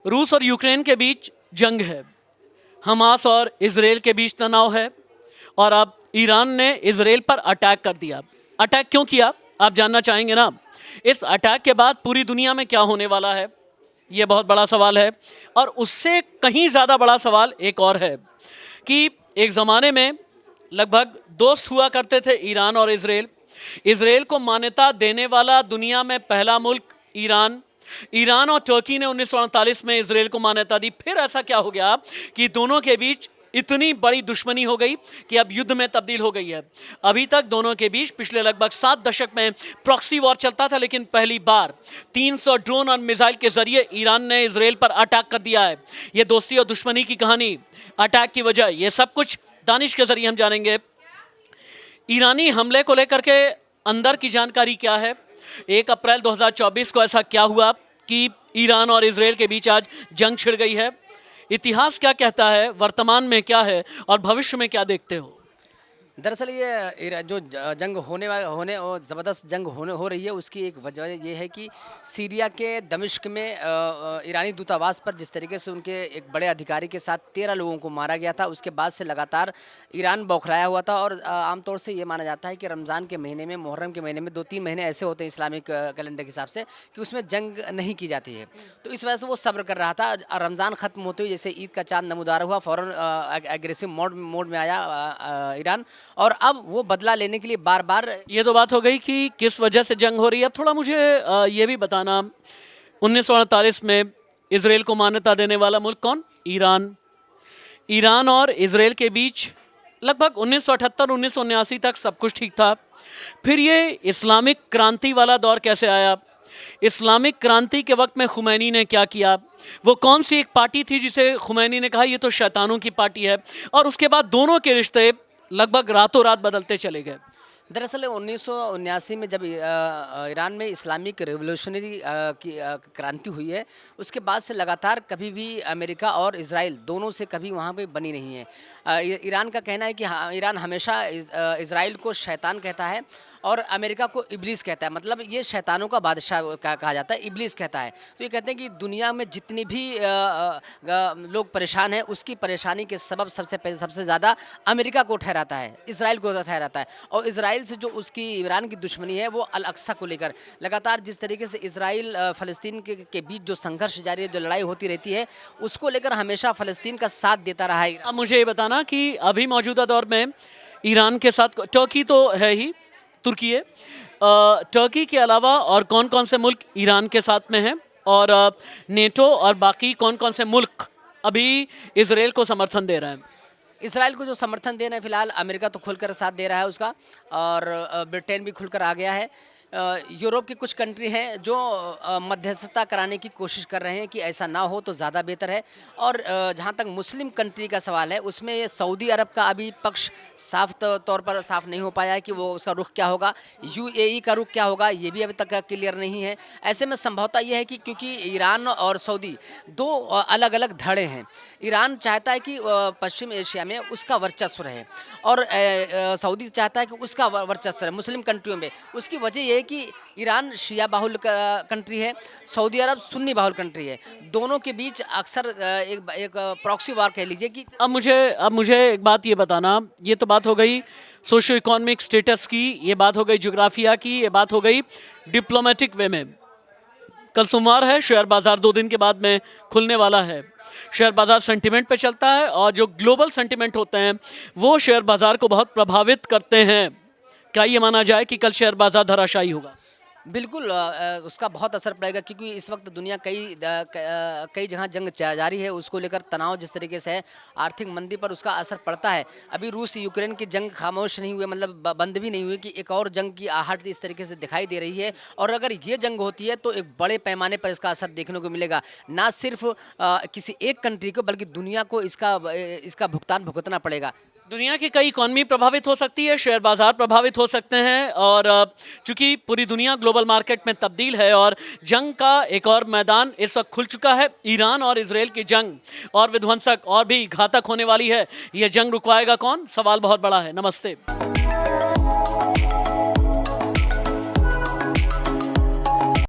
रूस और यूक्रेन के बीच जंग है, हमास और इजराइल के बीच तनाव है और अब ईरान ने इजराइल पर अटैक कर दिया। अटैक क्यों किया आप जानना चाहेंगे ना। इस अटैक के बाद पूरी दुनिया में क्या होने वाला है, ये बहुत बड़ा सवाल है। और उससे कहीं ज़्यादा बड़ा सवाल एक और है कि एक ज़माने में लगभग दोस्त हुआ करते थे ईरान और इजराइल। इजराइल को मान्यता देने वाला दुनिया में पहला मुल्क ईरान। ईरान और तुर्की ने 1948 में इजराइल को मान्यता दी। फिर ऐसा क्या हो गया कि दोनों के बीच इतनी बड़ी दुश्मनी हो गई कि अब युद्ध में तब्दील हो गई है। अभी तक दोनों के बीच पिछले लगभग 7 दशक में प्रॉक्सी वॉर चलता था, लेकिन पहली बार 300 ड्रोन और मिसाइल के जरिए ईरान ने इजराइल पर अटैक कर दिया है। ये दोस्ती और दुश्मनी की कहानी, अटैक की वजह, ये सब कुछ दानिश के जरिए हम जानेंगे। ईरानी हमले को लेकर के अंदर की जानकारी क्या है। 1 अप्रैल 2024 को ऐसा क्या हुआ कि ईरान और इजराइल के बीच आज जंग छिड़ गई है। इतिहास क्या कहता है, वर्तमान में क्या है और भविष्य में क्या देखते हो। दरअसल ये जो जंग होने और ज़बरदस्त जंग हो रही है, उसकी एक वजह ये है कि सीरिया के दमिश्क में ईरानी दूतावास पर जिस तरीके से उनके एक बड़े अधिकारी के साथ 13 लोगों को मारा गया था, उसके बाद से लगातार ईरान बौखलाया हुआ था। और आमतौर से ये माना जाता है कि रमज़ान के महीने में, मुहर्रम के महीने में 2-3 महीने ऐसे होते हैं इस्लामिक कैलेंडर के हिसाब से कि उसमें जंग नहीं की जाती है। तो इस वजह से वो सब्र कर रहा था। रमज़ान ख़त्म होते हुए जैसे ईद का चाँद नमूदार हुआ, फ़ौरन एग्रेसिव मोड में आया ईरान, और अब वो बदला लेने के लिए बार बार। ये तो बात हो गई कि किस वजह से जंग हो रही है। अब थोड़ा मुझे ये भी बताना, 1948 में इजराइल को मान्यता देने वाला मुल्क कौन? ईरान। ईरान और इजराइल के बीच लगभग 1978-1979 तक सब कुछ ठीक था। फिर ये इस्लामिक क्रांति वाला दौर कैसे आया? इस्लामिक क्रांति के वक्त में खुमैनी ने क्या किया? वो कौन सी एक पार्टी थी जिसे खुमैनी ने कहा ये तो शैतानों की पार्टी है? और उसके बाद दोनों के रिश्ते लगभग रातों रात बदलते चले गए। दरअसल 1979 में जब ईरान में इस्लामिक रिवोल्यूशनरी की क्रांति हुई है, उसके बाद से लगातार कभी भी अमेरिका और इजराइल दोनों से कभी वहाँ पे बनी नहीं है। ईरान का कहना है कि ईरान हमेशा इजराइल को शैतान कहता है और अमेरिका को इब्लीस कहता है। मतलब ये शैतानों का बादशाह कहा जाता है, इब्लीस कहता है। तो ये कहते हैं कि दुनिया में जितनी भी लोग परेशान हैं, उसकी परेशानी के सबब सबसे ज़्यादा अमेरिका को ठहराता है, इजराइल को ठहराता है। और इजराइल से जो उसकी ईरान की दुश्मनी है वो अल अक्सा को लेकर लगातार जिस तरीके से इजराइल फ़लस्तीन के बीच जो संघर्ष जारी है, जो लड़ाई होती रहती है, उसको लेकर हमेशा फ़लस्तीन का साथ देता रहा है। अब मुझे ये बताना कि अभी मौजूदा दौर में ईरान के साथ टर्की तो है ही, तुर्की है, टर्की के अलावा और कौन कौन से मुल्क ईरान के साथ में हैं, और नेटो और बाकी कौन कौन से मुल्क अभी इजराइल को समर्थन दे रहे हैं? इसराइल को जो समर्थन दे रहे हैं फिलहाल, अमेरिका तो खुलकर साथ दे रहा है उसका, और ब्रिटेन भी खुलकर आ गया है। यूरोप की कुछ कंट्री हैं जो मध्यस्थता कराने की कोशिश कर रहे हैं कि ऐसा ना हो तो ज़्यादा बेहतर है। और जहाँ तक मुस्लिम कंट्री का सवाल है, उसमें ये सऊदी अरब का अभी पक्ष साफ तौर पर साफ नहीं हो पाया है कि वो उसका रुख क्या होगा। यूएई का रुख क्या होगा, ये भी अभी तक क्लियर नहीं है। ऐसे में संभवतः ये है कि क्योंकि ईरान और सऊदी दो अलग अलग धड़े हैं। ईरान चाहता है कि पश्चिम एशिया में उसका वर्चस्व रहे, और सऊदी चाहता है कि उसका वर्चस्व रहे मुस्लिम कंट्रियों में। उसकी वजह यह है कि ईरान शिया बाहुल कंट्री है, सऊदी अरब सुन्नी बाहुल कंट्री है। दोनों के बीच अक्सर एक प्रॉक्सी वार कह लीजिए कि। अब मुझे एक बात ये बताना, ये तो बात हो गई सोशो इकोनॉमिक स्टेटस की, ये बात हो गई ज्योग्राफिया की, ये बात हो गई डिप्लोमेटिक वे में। कल सोमवार है, शेयर बाजार 2 दिन के बाद में खुलने वाला है। शेयर बाजार सेंटिमेंट पे चलता है और जो ग्लोबल सेंटिमेंट होते हैं वो शेयर बाजार को बहुत प्रभावित करते हैं। क्या ये माना जाए कि कल शेयर बाजार धराशायी होगा? बिल्कुल उसका बहुत असर पड़ेगा, क्योंकि इस वक्त दुनिया कई जगह जंग जारी है, उसको लेकर तनाव जिस तरीके से है, आर्थिक मंदी पर उसका असर पड़ता है। अभी रूस यूक्रेन की जंग खामोश नहीं हुई, मतलब बंद भी नहीं हुई, कि एक और जंग की आहट इस तरीके से दिखाई दे रही है। और अगर ये जंग होती है तो एक बड़े पैमाने पर इसका असर देखने को मिलेगा, ना सिर्फ किसी एक कंट्री को बल्कि दुनिया को इसका भुगतान भुगतना पड़ेगा। दुनिया की कई इकॉनमी प्रभावित हो सकती है, शेयर बाजार प्रभावित हो सकते हैं, और चूंकि पूरी दुनिया ग्लोबल मार्केट में तब्दील है और जंग का एक और मैदान इस वक्त खुल चुका है। ईरान और इजराइल की जंग और विध्वंसक और भी घातक होने वाली है। यह जंग रुकवाएगा कौन? सवाल बहुत बड़ा है। नमस्ते।